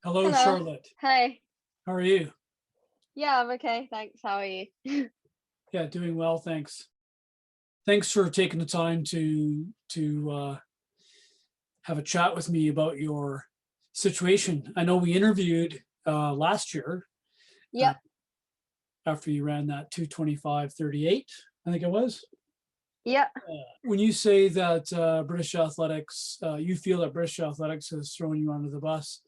Hello, Hello. Charlotte. Hey. How are you? Yeah, I'm okay. Thanks. How are you? Yeah, doing well, thanks. Thanks for taking the time to have a chat with me about your situation. I know we interviewed last year uh, Yep. after you ran that 2:25:38, I think it was. Yep. When you say that British athletics, you feel that British athletics has thrown you under the bus,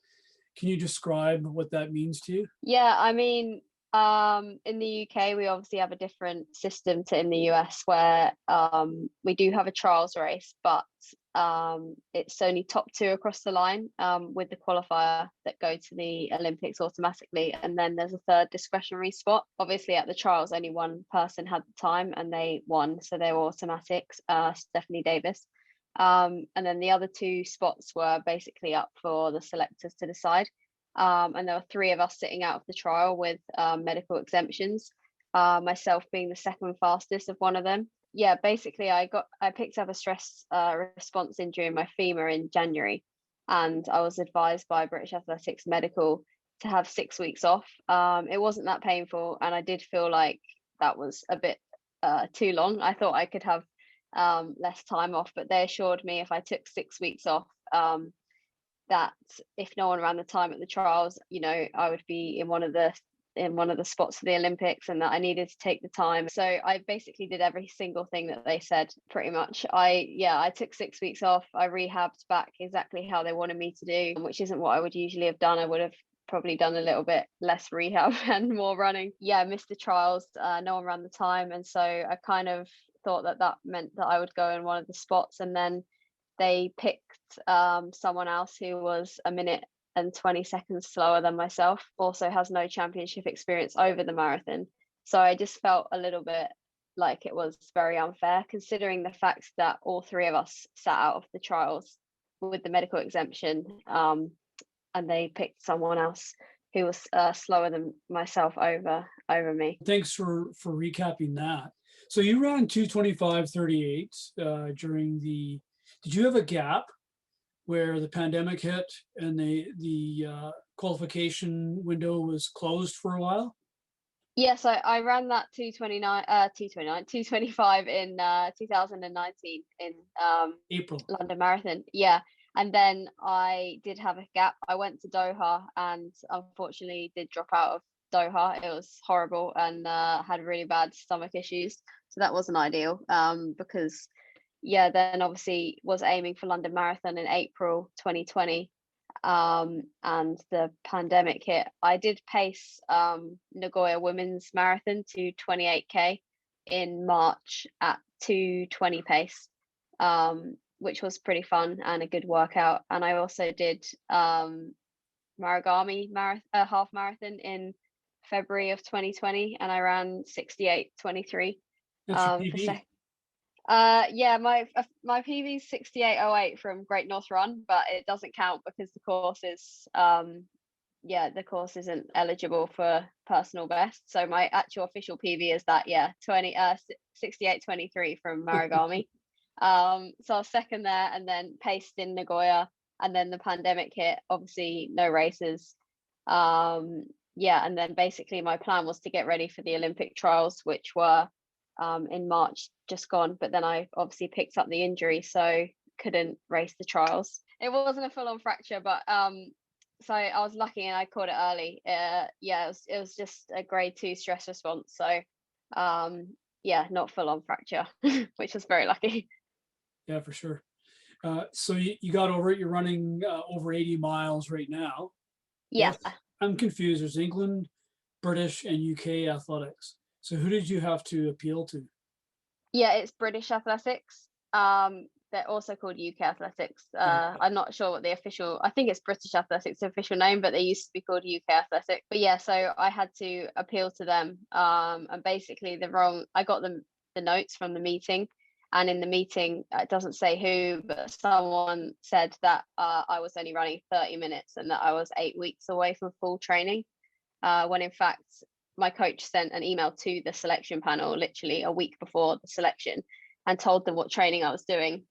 can you describe what that means to you? Yeah, I mean, in the UK, we obviously have a different system to in the US where we do have a trials race, but it's only top two across the line with the qualifier that go to the Olympics automatically. And then there's a third discretionary spot. Obviously, at the trials, only one person had the time and they won. So they were automatics, Stephanie Davis. And then the other two spots were basically up for the selectors to decide. And there were three of us sitting out of the trial with medical exemptions, myself being the second fastest of one of them. Yeah, basically I picked up a stress response injury in my femur in January, and I was advised by British Athletics Medical to have 6 weeks off. It wasn't that painful, and I did feel like that was a bit too long. I thought I could have less time off, but they assured me if I took 6 weeks off, that if no one ran the time at the trials, I would be in one of the spots for the Olympics, and that I needed to take the time. So I basically did every single thing that they said, pretty much. I took 6 weeks off. I rehabbed back exactly how they wanted me to do, which isn't what I would usually have done. I would have probably done a little bit less rehab and more running. Yeah, I missed the trials. No one ran the time, and so I kind of thought that meant that I would go in one of the spots, and then they picked someone else who was a minute and 20 seconds slower than myself, also has no championship experience over the marathon. So I just felt a little bit like it was very unfair, considering the fact that all three of us sat out of the trials with the medical exemption, and they picked someone else who was slower than myself over me. Thanks for recapping that. So you ran 2:25:38 during the. Did you have a gap where the pandemic hit and the qualification window was closed for a while? Yes, I ran that 225 in 2019 in April. London Marathon. Yeah. And then I did have a gap. I went to Doha and unfortunately did drop out of Doha. It was horrible, and had really bad stomach issues. So that wasn't ideal, because yeah, then obviously was aiming for London Marathon in April 2020, and the pandemic hit. I did pace Nagoya Women's Marathon to 28K in March at 2:20 pace, which was pretty fun and a good workout. And I also did Maragami half marathon in February of 2020, and I ran 68:23 That's your for PB. yeah, my PV is 68:08 from Great North Run, but it doesn't count because the course is the course isn't eligible for personal best. So my actual official PV is that, 68:23 from Maragami. So I was second there, and then paced in Nagoya, and then the pandemic hit, obviously no races. And then basically my plan was to get ready for the Olympic trials, which were in March just gone, but then I obviously picked up the injury, so couldn't race the trials. It wasn't a full-on fracture, but so I was lucky and I caught it early. It was just a grade 2 stress response, so not full-on fracture, which was very lucky. Yeah, for sure. So you got over it. You're running over 80 miles right now. Yeah. Yes. I'm confused. There's England, British, and UK athletics. So who did you have to appeal to? Yeah, it's British Athletics. They're also called UK Athletics. Okay. I'm not sure what the official, I think it's British Athletics official name, but they used to be called UK Athletics. But yeah, so I had to appeal to them. And basically I got the notes from the meeting. And in the meeting, it doesn't say who, but someone said that I was only running 30 minutes and that I was 8 weeks away from full training. When in fact, my coach sent an email to the selection panel literally a week before the selection and told them what training I was doing.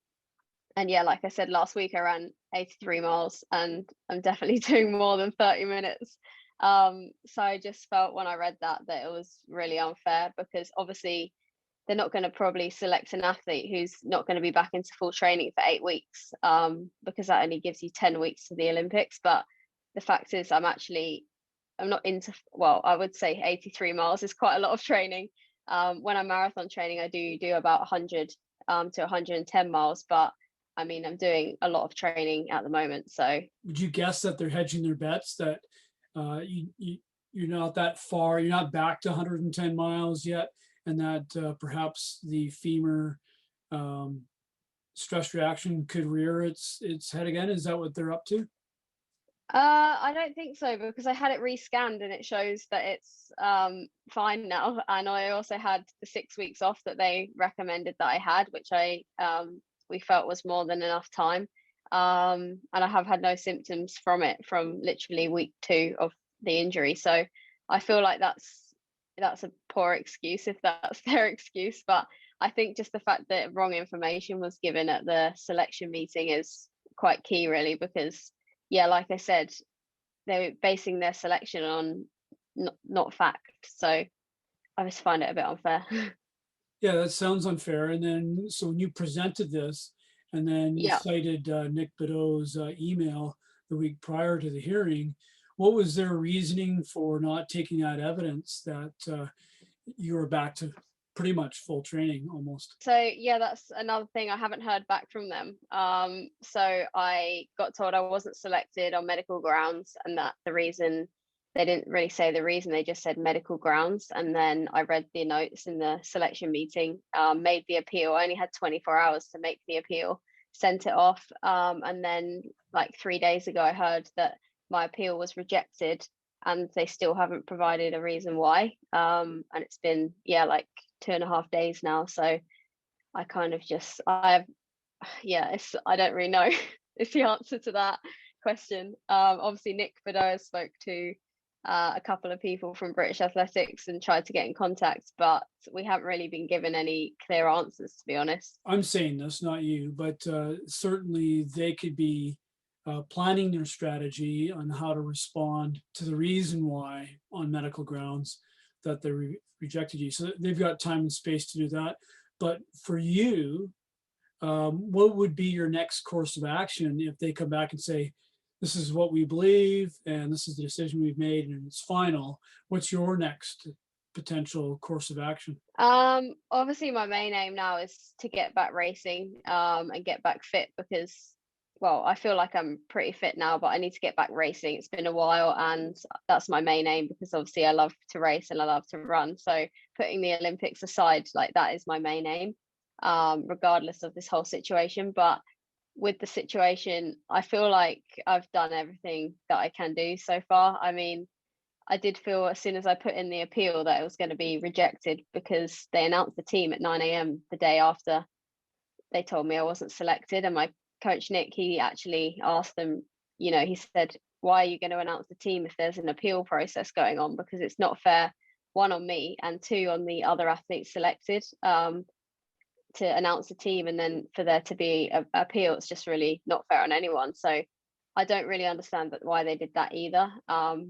And yeah, like I said, last week I ran 83 miles and I'm definitely doing more than 30 minutes. So I just felt when I read that it was really unfair, because obviously they're not going to probably select an athlete who's not going to be back into full training for 8 weeks, because that only gives you 10 weeks to the Olympics. But the fact is, I'm not into, well, I would say 83 miles is quite a lot of training. When I'm marathon training, I do about 100 to 110 miles, but I mean, I'm doing a lot of training at the moment. So Would you guess that they're hedging their bets, that you're not that far, you're not back to 110 miles yet, and that perhaps the femur um, stress reaction could rear its head again? Is that what they're up to? I don't think so, because I had it rescanned and it shows that it's fine now. And I also had the 6 weeks off that they recommended that I had, which we felt was more than enough time. And I have had no symptoms from it from literally week 2 of the injury. So I feel like that's a poor excuse if that's their excuse. But I think just the fact that wrong information was given at the selection meeting is quite key, really, because yeah, like I said, they were basing their selection on not fact. So I just find it a bit unfair. Yeah, that sounds unfair. And then, so when you presented this, and then you Yeah. cited Nic Bideau's email the week prior to the hearing, what was their reasoning for not taking that evidence that you were back to pretty much full training almost? So yeah, that's another thing. I haven't heard back from them. So I got told I wasn't selected on medical grounds, and that the reason, they didn't really say the reason, they just said medical grounds. And then I read the notes in the selection meeting, made the appeal. I only had 24 hours to make the appeal, sent it off. And then like 3 days ago, I heard that my appeal was rejected and they still haven't provided a reason why. And it's been, yeah, like 2.5 days now. So I kind of just, I don't really know is the answer to that question. Obviously Nic Bideau spoke to a couple of people from British Athletics and tried to get in contact, but we haven't really been given any clear answers, to be honest. I'm saying this, not you, but certainly they could be planning their strategy on how to respond to the reason why, on medical grounds, that they rejected you. So they've got time and space to do that. But for you, what would be your next course of action if they come back and say, this is what we believe, and this is the decision we've made, and it's final? What's your next potential course of action? Obviously my main aim now is to get back racing, and get back fit, because well, I feel like I'm pretty fit now, but I need to get back racing. It's been a while, and that's my main aim, because obviously I love to race and I love to run. So putting the Olympics aside, like, that is my main aim, regardless of this whole situation. But with the situation, I feel like I've done everything that I can do so far. I mean, I did feel as soon as I put in the appeal that it was going to be rejected, because they announced the team at 9 a.m. the day after they told me I wasn't selected. And my coach Nic, he actually asked them, he said, why are you going to announce the team if there's an appeal process going on? Because it's not fair, one, on me, and two, on the other athletes selected, to announce the team and then for there to be a appeal. It's just really not fair on anyone. So I don't really understand why they did that either,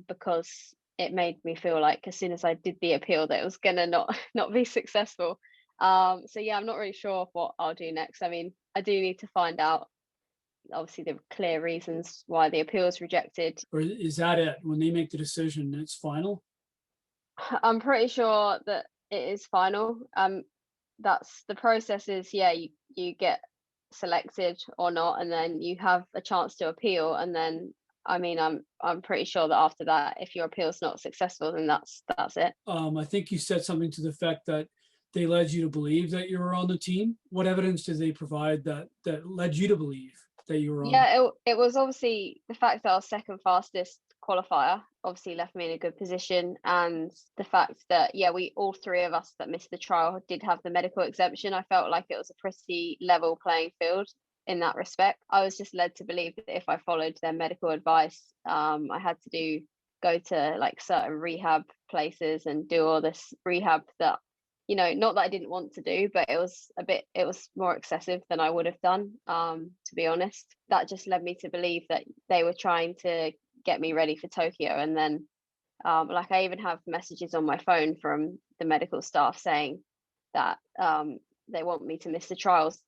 because it made me feel like as soon as I did the appeal that it was gonna not be successful. So yeah, I'm not really sure what I'll do next. I mean, I do need to find out obviously the clear reasons why the appeal is rejected. Or is that it? When they make the decision, it's final? I'm pretty sure that it is final. That's the process is, yeah, you get selected or not, and then you have a chance to appeal, and then I mean, I'm pretty sure that after that, if your appeal is not successful, then that's it. I think you said something to the effect that they led you to believe that you were on the team. What evidence did they provide that led you to believe that you were on? Yeah, it was obviously the fact that I was second fastest qualifier obviously left me in a good position, and the fact that, yeah, we all three of us that missed the trial did have the medical exemption. I felt like it was a pretty level playing field in that respect. I was just led to believe that if I followed their medical advice, I had to go to like certain rehab places and do all this rehab that not that I didn't want to do, but it was more excessive than I would have done, to be honest. That just led me to believe that they were trying to get me ready for Tokyo. And then, like, I even have messages on my phone from the medical staff saying that they want me to miss the trials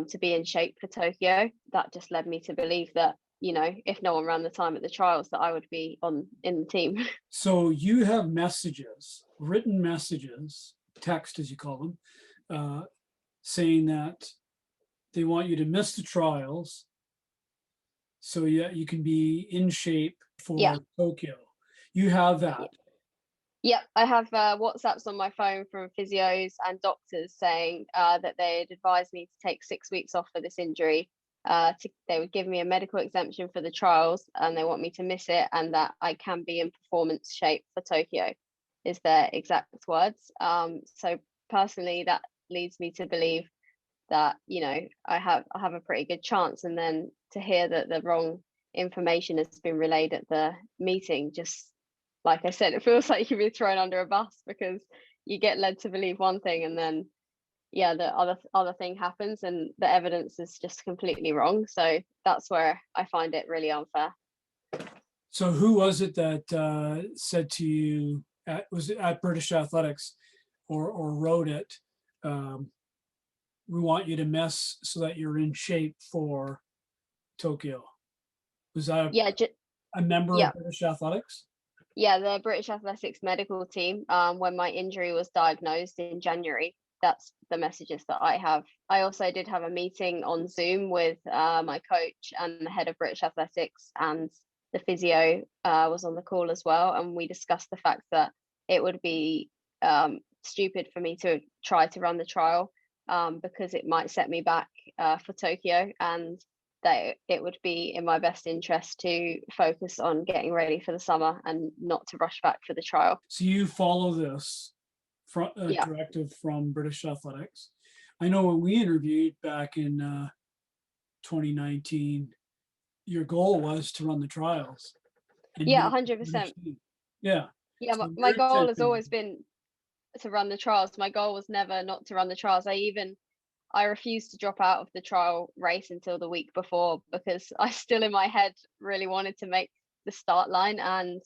to be in shape for Tokyo. That just led me to believe that, if no one ran the time at the trials, that I would be in the team. So you have messages, written messages, text as you call them, saying that they want you to miss the trials so you can be in shape for Yeah. Tokyo. You have that. Yep, I have WhatsApps on my phone from physios and doctors saying that they had advised me to take 6 weeks off for this injury. They would give me a medical exemption for the trials, and they want me to miss it, and that I can be in performance shape for Tokyo, is their exact words. So personally, that leads me to believe that I have a pretty good chance. And then to hear that the wrong information has been relayed at the meeting, just like I said, it feels like you've been thrown under a bus, because you get led to believe one thing, and then the other thing happens, and the evidence is just completely wrong. So that's where I find it really unfair. So who was it that said to you, was it at British Athletics, or wrote it, we want you to miss so that you're in shape for Tokyo? Was that a member of British Athletics? Yeah, the British Athletics medical team. When my injury was diagnosed in January, that's the messages that I have. I also did have a meeting on Zoom with my coach and the head of British Athletics, and the physio was on the call as well. And we discussed the fact that it would be stupid for me to try to run the trial, because it might set me back for Tokyo, and that it would be in my best interest to focus on getting ready for the summer and not to rush back for the trial. So you follow this directive from British Athletics. I know when we interviewed back in 2019, your goal was to run the trials. Yeah, 100%. Yeah. Yeah, so my goal has always been to run the trials. My goal was never not to run the trials. I refused to drop out of the trial race until the week before, because I still in my head really wanted to make the start line. And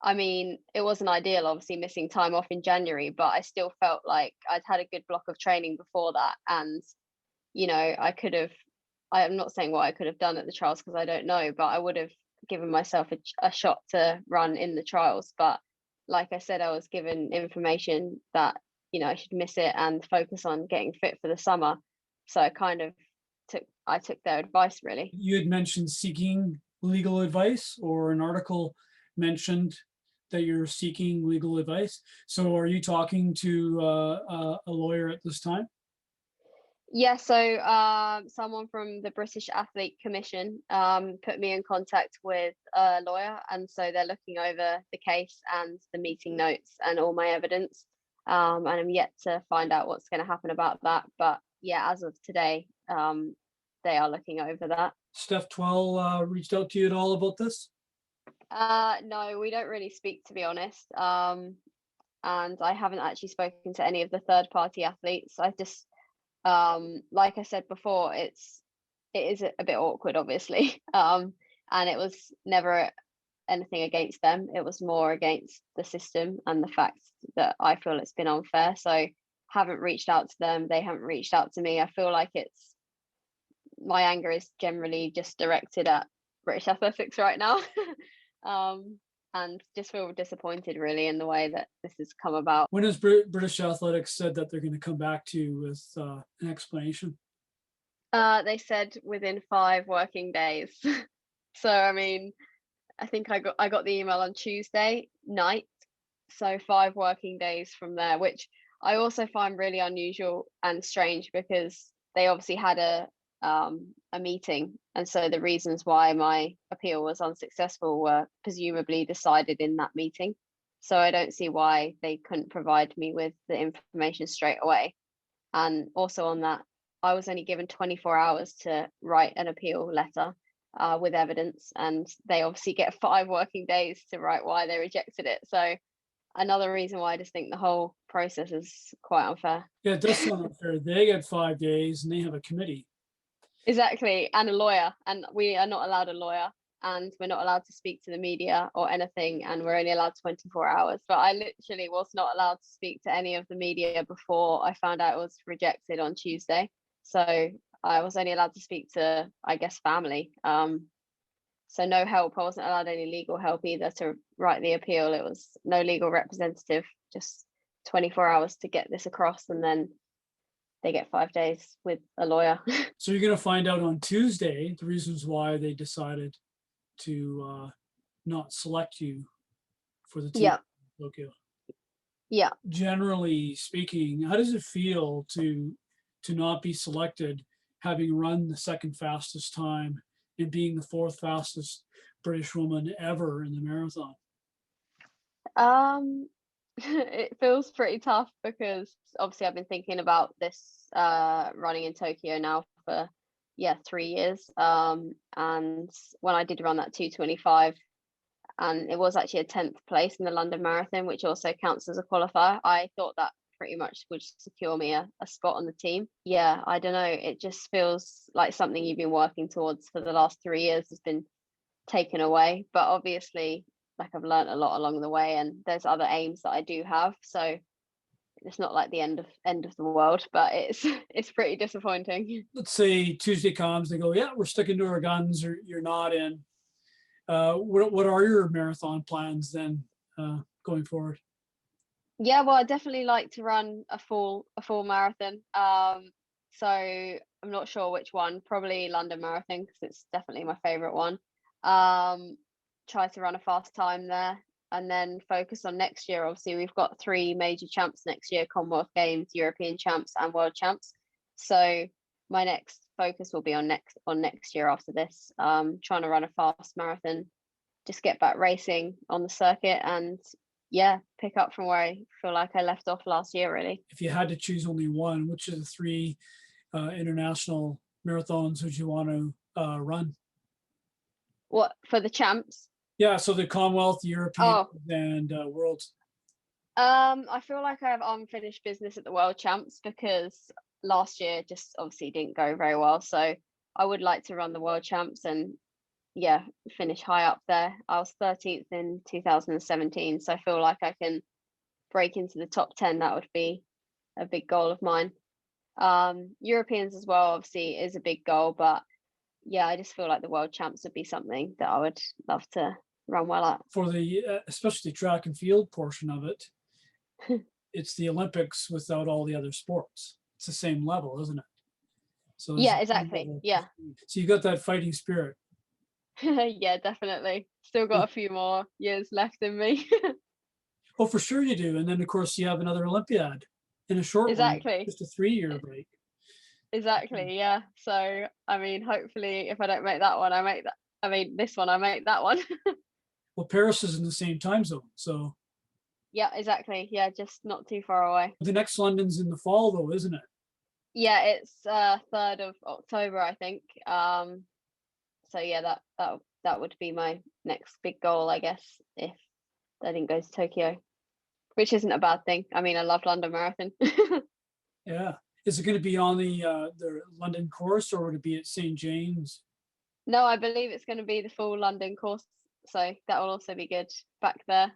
I mean, it wasn't ideal, obviously missing time off in January, but I still felt like I'd had a good block of training before that. And, I'm not saying what I could have done at the trials, because I don't know, but I would have given myself a shot to run in the trials. But like I said, I was given information that I should miss it and focus on getting fit for the summer. So I took their advice, really. You had mentioned seeking legal advice, or an article mentioned that you're seeking legal advice. So are you talking to a lawyer at this time? Yeah, so someone from the British Athlete Commission put me in contact with a lawyer, and so they're looking over the case and the meeting notes and all my evidence. And I'm yet to find out what's going to happen about that. But yeah, as of today, they are looking over that. Steph Twell reached out to you at all about this? No, we don't really speak, to be honest. And I haven't actually spoken to any of the third-party athletes. I just, like I said before, it is a bit awkward, obviously. And it was never anything against them. It was more against the system and the fact that I feel it's been unfair. So haven't reached out to them. They haven't reached out to me. I feel like my anger is generally just directed at British Athletics right now. And just feel disappointed, really, in the way that this has come about. When has British Athletics said that they're going to come back to you with an explanation? They said within 5 working days. So I mean, I think I got the email on Tuesday night, so 5 working days from there, which I also find really unusual and strange, because they obviously had a meeting, and so the reasons why my appeal was unsuccessful were presumably decided in that meeting. So I don't see why they couldn't provide me with the information straight away. And also on that, I was only given 24 hours to write an appeal letter with evidence, and they obviously get 5 working days to write why they rejected it. So another reason why I just think the whole process is quite unfair. Yeah, it does sound unfair. They get 5 days and they have a committee. Exactly, and a lawyer, and we are not allowed a lawyer, and we're not allowed to speak to the media or anything, and we're only allowed 24 hours. But I literally was not allowed to speak to any of the media before I found out it was rejected on Tuesday. So I was only allowed to speak to, I guess, family. So no help. I wasn't allowed any legal help either to write the appeal. It was no legal representative, just 24 hours to get this across, and then they get 5 days with a lawyer. So you're going to find out on Tuesday the reasons why they decided to not select you for the team Yeah, in Tokyo. yeah. Generally speaking, how does it feel to not be selected, having run the second fastest time and being the fourth fastest British woman ever in the marathon? It feels pretty tough because obviously I've been thinking about this running in Tokyo now for 3 years. And when I did run that 2:25, and it was actually a 10th place in the London Marathon, which also counts as a qualifier, I thought that pretty much would secure me a spot on the team. Yeah, I don't know. It just feels like something you've been working towards for the last 3 years has been taken away. But obviously, like, I've learned a lot along the way, and there's other aims that I do have. So it's not like the end of the world, but it's pretty disappointing. Let's say Tuesday comes, they go, yeah, we're sticking to our guns, or you're not in. What are your marathon plans then going forward? Yeah, well, I definitely like to run a full marathon. So I'm not sure which one. Probably London Marathon because it's definitely my favorite one. Try to run a fast time there, and then focus on next year. Obviously, we've got 3 major champs next year: Commonwealth Games, European champs, and World champs. So my next focus will be on next year after this. Trying to run a fast marathon, just get back racing on the circuit, and pick up from where I feel like I left off last year, really. If you had to choose only one, which of the 3 international marathons would you want to run? What, for the champs? Yeah, so the Commonwealth, European, Oh, and Worlds. I feel like I have unfinished business at the World Champs because last year just obviously didn't go very well. So I would like to run the World Champs and finish high up there. I was 13th in 2017, so I feel like I can break into the top 10. That would be a big goal of mine. Europeans as well, obviously, is a big goal, but I just feel like the World Champs would be something that I would love to run well at. For the especially track and field portion of it, it's the Olympics without all the other sports. It's the same level, isn't it? So Yeah, exactly. Yeah. So you got that fighting spirit. Yeah, definitely. Still got a few more years left in me. Oh, for sure you do. And then of course you have another Olympiad in a short one, Exactly. just a 3-year break. Exactly. Yeah. So, I mean, hopefully, if I don't make that one, I make that. I mean, this one, I make that one. Well, Paris is in the same time zone, so Yeah, exactly. Yeah, just not too far away. the next London's in the fall, though, isn't it? Yeah, it's 3rd of October, I think. So yeah, that would be my next big goal, I guess, if I didn't go to Tokyo, which isn't a bad thing. I mean, I love London Marathon. Yeah. Is it going to be on the London course, or would it be at St. James? No, I believe it's going to be the full London course, so that will also be good back there.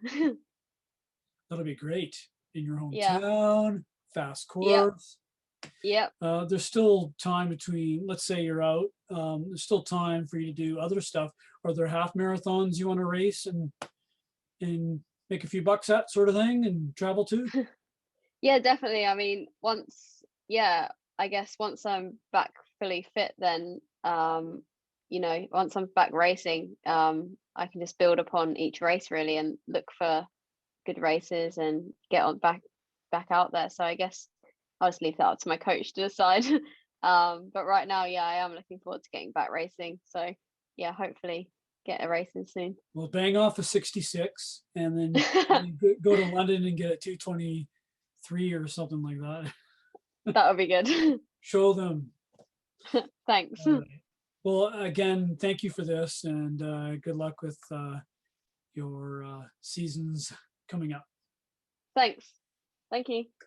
That'll be great in your Yeah. hometown, fast Yep. course. Yep. There's still time between, let's say you're out, there's still time for you to do other stuff. Are there half marathons you want to race and make a few bucks at, sort of thing, and travel to? Yeah, definitely. I mean, I guess once I'm back fully fit, then once I'm back racing, I can just build upon each race really and look for good races and get on back out there. So I guess I'll just leave that up to my coach to decide. But right now, I am looking forward to getting back racing. So hopefully get a racing soon. Well, bang off a 66 and then go to London and get a 2:23 or something like that. That would be good. Show them. Thanks. Well, again, thank you for this, and good luck with your seasons coming up. Thanks. Thank you.